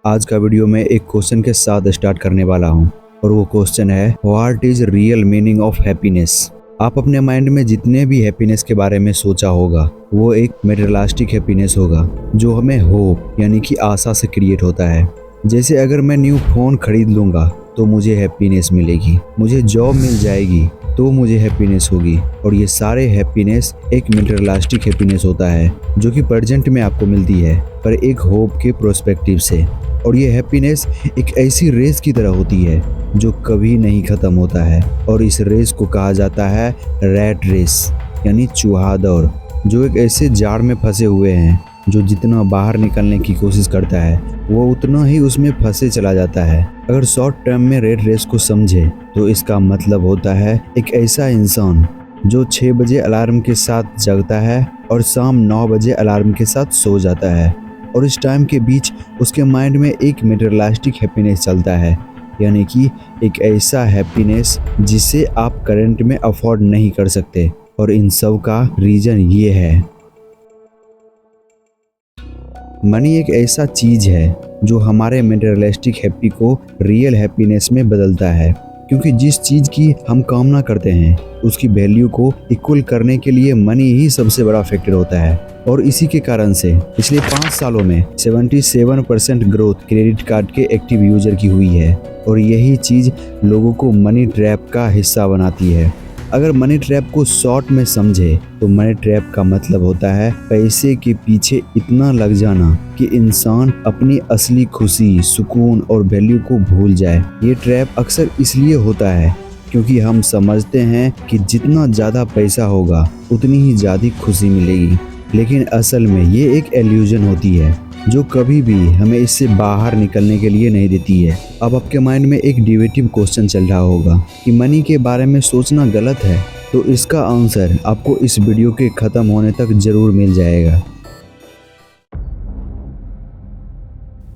आज का वीडियो में एक क्वेश्चन के साथ स्टार्ट करने वाला हूँ और वो क्वेश्चन है what is real meaning of happiness. आप अपने माइंड में जितने भी हैप्पीनेस के बारे में सोचा होगा वो एक मटेरियलिस्टिक हैप्पीनेस होगा जो हमें होप यानी कि आशा से क्रिएट होता है। जैसे अगर मैं न्यू फोन खरीद लूँगा तो मुझे हैप्पीनेस मिलेगी, मुझे जॉब मिल जाएगी तो मुझे हैप्पीनेस होगी, और ये सारे हैप्पीनेस एक मटेरियलिस्टिक हैप्पीनेस होता है जो कि प्रेजेंट में आपको मिलती है पर एक होप के प्रोस्पेक्टिव से। और ये हैप्पीनेस एक ऐसी रेस की तरह होती है जो कभी नहीं ख़त्म होता है, और इस रेस को कहा जाता है रैट रेस यानी चूहा दौड़, जो एक ऐसे जाड़ में फंसे हुए हैं जो जितना बाहर निकलने की कोशिश करता है वो उतना ही उसमें फंसे चला जाता है। अगर शॉर्ट टर्म में रेट रेस को समझे तो इसका मतलब होता है एक ऐसा इंसान जो 6 बजे अलार्म के साथ जगता है और शाम 9 बजे अलार्म के साथ सो जाता है, और इस टाइम के बीच उसके माइंड में एक मटेरियलिस्टिक हैप्पीनेस चलता है, यानी कि एक ऐसा हैप्पीनेस जिसे आप करंट में अफोर्ड नहीं कर सकते। और इन सब का रीज़न ये है, मनी एक ऐसा चीज़ है जो हमारे मटेरियलिस्टिक हैप्पी को रियल हैप्पीनेस में बदलता है, क्योंकि जिस चीज़ की हम कामना करते हैं उसकी वैल्यू को इक्वल करने के लिए मनी ही सबसे बड़ा फैक्टर होता है। और इसी के कारण से पिछले 5 सालों में 77% ग्रोथ क्रेडिट कार्ड के एक्टिव यूजर की हुई है, और यही चीज़ लोगों को मनी ट्रैप का हिस्सा बनाती है। अगर मनी ट्रैप को शॉर्ट में समझे तो मनी ट्रैप का मतलब होता है पैसे के पीछे इतना लग जाना कि इंसान अपनी असली खुशी, सुकून और वैल्यू को भूल जाए। ये ट्रैप अक्सर इसलिए होता है क्योंकि हम समझते हैं कि जितना ज़्यादा पैसा होगा उतनी ही ज़्यादा खुशी मिलेगी, लेकिन असल में ये एक इल्यूजन होती है जो कभी भी हमें इससे बाहर निकलने के लिए नहीं देती है। अब आपके माइंड में एक डिबेटिव क्वेश्चन चल रहा होगा कि मनी के बारे में सोचना गलत है, तो इसका आंसर आपको इस वीडियो के ख़त्म होने तक ज़रूर मिल जाएगा।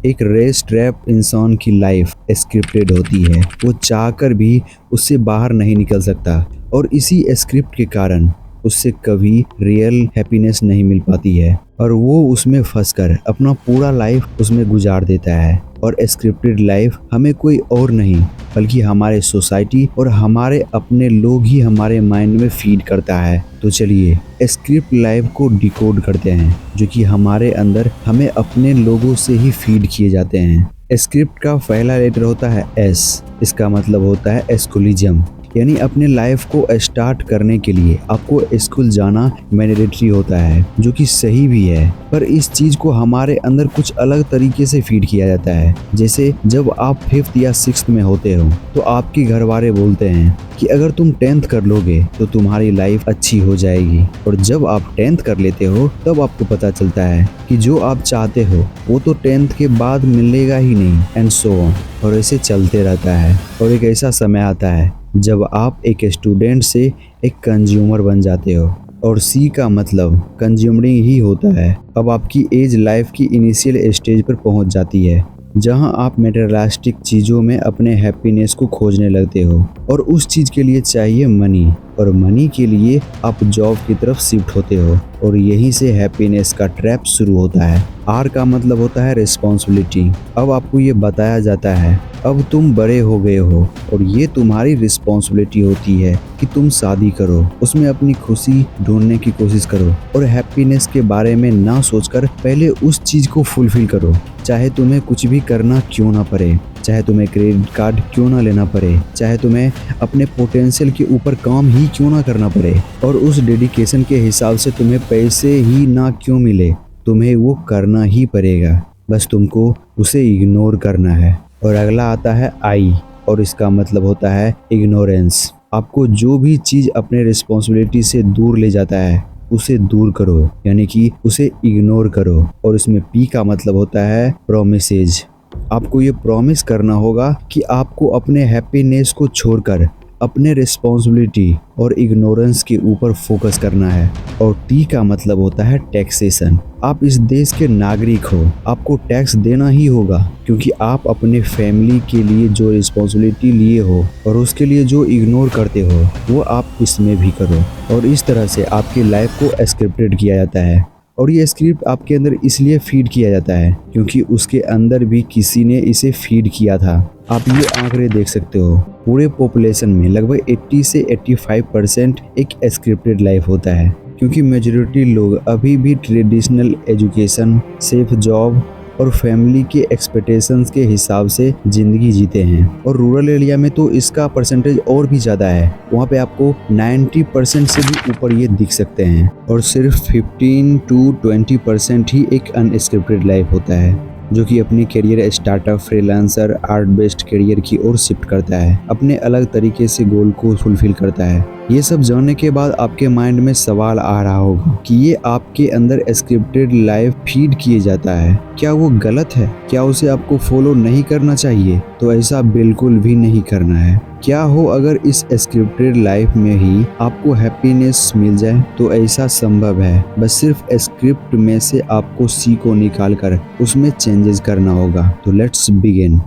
एक रेस ट्रैप इंसान की लाइफ स्क्रिप्टेड होती है, वो चाहकर भी उससे बाहर नहीं निकल सकता, और इसी स्क्रिप्ट के कारण उससे कभी रियल हैप्पीनेस नहीं मिल पाती है, और वो उसमें फंसकर अपना पूरा लाइफ उसमें गुजार देता है। और स्क्रिप्टेड लाइफ हमें कोई और नहीं बल्कि हमारे सोसाइटी और हमारे अपने लोग ही हमारे माइंड में फीड करता है। तो चलिए स्क्रिप्ट लाइफ को डिकोड करते हैं, जो कि हमारे अंदर हमें अपने लोगों से ही फीड किए जाते हैं। स्क्रिप्ट का पहला लेटर होता है एस। इसका मतलब होता है एस्कुलिज्म, यानी अपने लाइफ को स्टार्ट करने के लिए आपको स्कूल जाना मैंडेटरी होता है, जो कि सही भी है, पर इस चीज़ को हमारे अंदर कुछ अलग तरीके से फीड किया जाता है। जैसे जब आप 5th या 6th में होते हो तो आपके घर वाले बोलते हैं कि अगर तुम 10th कर लोगे तो तुम्हारी लाइफ अच्छी हो जाएगी, और जब आप 10th कर लेते हो तब आपको पता चलता है कि जो आप चाहते हो वो तो 10th के बाद मिलेगा ही नहीं, एंड सो ऑन, और ऐसे चलते रहता है। और एक ऐसा समय आता है जब आप एक स्टूडेंट से एक कंज्यूमर बन जाते हो, और सी का मतलब कंज्यूमरिंग ही होता है। अब आपकी एज लाइफ की इनिशियल स्टेज पर पहुंच जाती है जहां आप मटेरियलिस्टिक चीज़ों में अपने हैप्पीनेस को खोजने लगते हो, और उस चीज़ के लिए चाहिए मनी, और मनी के लिए आप जॉब की तरफ शिफ्ट होते हो, और यहीं से हैप्पीनेस का ट्रैप शुरू होता है। आर का मतलब होता है रिस्पॉन्सिबिलिटी। अब आपको ये बताया जाता है अब तुम बड़े हो गए हो और ये तुम्हारी रिस्पॉन्सिबिलिटी होती है कि तुम शादी करो, उसमें अपनी खुशी ढूंढने की कोशिश करो, और हैप्पीनेस के बारे में ना सोचकर पहले उस चीज़ को फुलफिल करो, चाहे तुम्हें कुछ भी करना क्यों ना पड़े, चाहे तुम्हें क्रेडिट कार्ड क्यों ना लेना पड़े, चाहे तुम्हें अपने पोटेंशियल के ऊपर काम ही क्यों ना करना पड़े, और उस डेडिकेशन के हिसाब से तुम्हें पैसे ही ना क्यों मिले, तुम्हें वो करना ही पड़ेगा, बस तुमको उसे इग्नोर करना है। और अगला आता है आई, और इसका मतलब होता है इग्नोरेंस। आपको जो भी चीज़ अपने रिस्पॉन्सिबिलिटी से दूर ले जाता है उसे दूर करो, यानी कि उसे इग्नोर करो। और इसमें पी का मतलब होता है प्रोमिसेज। आपको ये प्रॉमिस करना होगा कि आपको अपने हैप्पीनेस को छोड़कर अपने रिस्पॉन्सिबिलिटी और इग्नोरेंस के ऊपर फोकस करना है। और टी का मतलब होता है टैक्सेशन। आप इस देश के नागरिक हो, आपको टैक्स देना ही होगा, क्योंकि आप अपने फैमिली के लिए जो रिस्पॉन्सिबिलिटी लिए हो और उसके लिए जो इग्नोर करते हो वो आप इसमें भी करो। और इस तरह से आपकी लाइफ को स्क्रिप्टेड किया जाता है। और ये स्क्रिप्ट आपके अंदर इसलिए फीड किया जाता है क्योंकि उसके अंदर भी किसी ने इसे फीड किया था। आप ये आंकड़े देख सकते हो, पूरे पॉपुलेशन में लगभग 80 से 85% एक स्क्रिप्टेड लाइफ होता है, क्योंकि मेजॉरिटी लोग अभी भी ट्रेडिशनल एजुकेशन, सेफ जॉब और फैमिली के एक्सपेक्टेशंस के हिसाब से ज़िंदगी जीते हैं। और रूरल एरिया में तो इसका परसेंटेज और भी ज़्यादा है, वहाँ पे आपको 90% से भी ऊपर ये दिख सकते हैं। और सिर्फ 15 to 20% ही एक अनस्क्रिप्टेड लाइफ होता है, जो कि अपनी career startup, freelancer, art based career की ओर शिफ्ट करता है, अपने अलग तरीके से गोल को फुलफिल करता है। ये सब जानने के बाद आपके माइंड में सवाल आ रहा होगा कि ये आपके अंदर स्क्रिप्टेड लाइफ फीड किए जाता है, क्या वो गलत है? क्या उसे आपको फॉलो नहीं करना चाहिए? तो ऐसा बिल्कुल भी नहीं करना है। क्या हो अगर इस स्क्रिप्टेड लाइफ में ही आपको हैप्पीनेस मिल जाए? तो ऐसा संभव है, बस सिर्फ स्क्रिप्ट में से आपको सी को निकाल कर उसमें चेंजेस करना होगा। तो लेट्स बिगिन।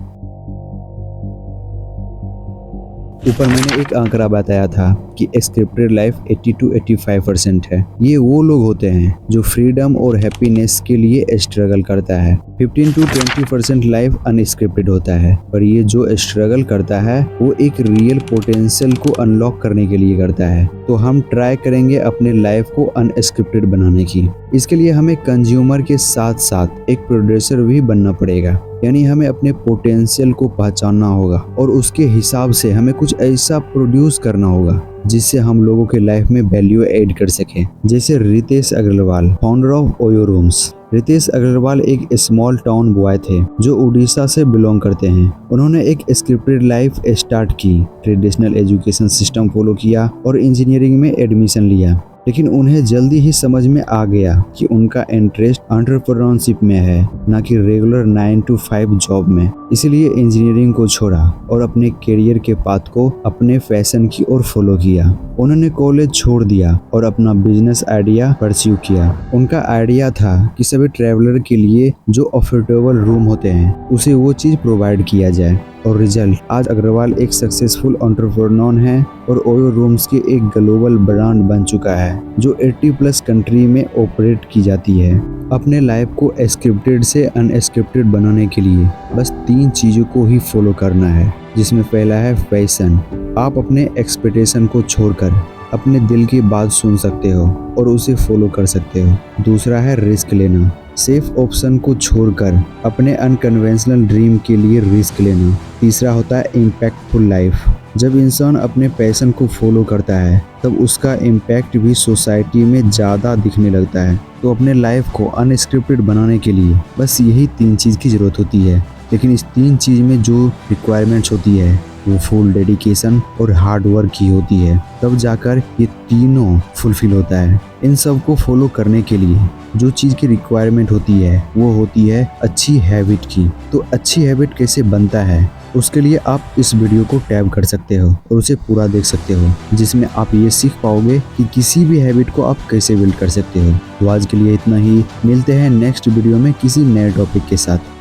ऊपर मैंने एक आंकड़ा बताया था कि स्क्रिप्टेड लाइफ 80 to 85% है। ये वो लोग होते हैं जो फ्रीडम और हैप्पीनेस के लिए स्ट्रगल करता है। 15 to 20% लाइफ अनस्क्रिप्टेड होता है, पर ये जो स्ट्रगल करता है वो एक रियल पोटेंशियल को अनलॉक करने के लिए करता है। तो हम ट्राई करेंगे अपने लाइफ को अनस्क्रिप्टेड बनाने की। इसके लिए हमें कंज्यूमर के साथ साथ एक प्रोड्यूसर भी बनना पड़ेगा, यानी हमें अपने पोटेंशियल को पहचानना होगा और उसके हिसाब से हमें कुछ ऐसा प्रोड्यूस करना होगा जिससे हम लोगों के लाइफ में वैल्यू ऐड कर सकें। जैसे Ritesh Agarwal, founder of OYO rooms. Ritesh Agarwal एक स्मॉल टाउन बॉय थे जो उड़ीसा से बिलोंग करते हैं। उन्होंने एक स्क्रिप्टेड लाइफ स्टार्ट की, ट्रेडिशनल एजुकेशन सिस्टम फॉलो किया और इंजीनियरिंग में एडमिशन लिया। लेकिन उन्हें जल्दी ही समझ में आ गया कि उनका इंटरेस्ट एंटरप्रेन्योरशिप में है, ना कि रेगुलर 9 to 5 जॉब में। इसलिए इंजीनियरिंग को छोड़ा और अपने करियर के पाथ को अपने पैशन की ओर फॉलो किया। उन्होंने कॉलेज छोड़ दिया और अपना बिजनेस आइडिया परस्यू किया। उनका आइडिया था कि सभी ट्रैवलर के लिए जो अफोर्डेबल रूम होते हैं उसे वो चीज़ प्रोवाइड किया जाए। और रिजल्ट, आज अग्रवाल एक सक्सेसफुल एंटरप्रेन्योर है और ओयो रूम्स के एक ग्लोबल ब्रांड बन चुका है जो 80+ कंट्री में ऑपरेट की जाती है। अपने लाइफ को स्क्रिप्टेड से अनस्क्रिप्टेड बनाने के लिए बस 3 चीज़ों को ही फॉलो करना है, जिसमें पहला है पैशन। आप अपने एक्सपेक्टेशन को छोड़कर अपने दिल की बात सुन सकते हो और उसे फॉलो कर सकते हो। दूसरा है रिस्क लेना, सेफ ऑप्शन को छोड़कर अपने अनकन्वेंशनल ड्रीम के लिए रिस्क लेना। तीसरा होता है इम्पैक्टफुल लाइफ। जब इंसान अपने पैशन को फॉलो करता है तब उसका इम्पैक्ट भी सोसाइटी में ज़्यादा दिखने लगता है। तो अपने लाइफ को अनस्क्रिप्टेड बनाने के लिए बस यही 3 चीज़ की ज़रूरत होती है, लेकिन इस 3 चीज़ में जो रिक्वायरमेंट्स होती है वो फुल डेडिकेशन और हार्ड वर्क की होती है, तब जाकर ये तीनों फुलफिल होता है। इन सब को फॉलो करने के लिए जो चीज़ की रिक्वायरमेंट होती है वो होती है अच्छी हैबिट की। तो अच्छी हैबिट कैसे बनता है उसके लिए आप इस वीडियो को टैब कर सकते हो और उसे पूरा देख सकते हो, जिसमें आप ये सीख पाओगे कि किसी भी हैबिट को आप कैसे बिल्ड कर सकते हो। तो आज के लिए इतना ही, मिलते हैं नेक्स्ट वीडियो में किसी नए टॉपिक के साथ।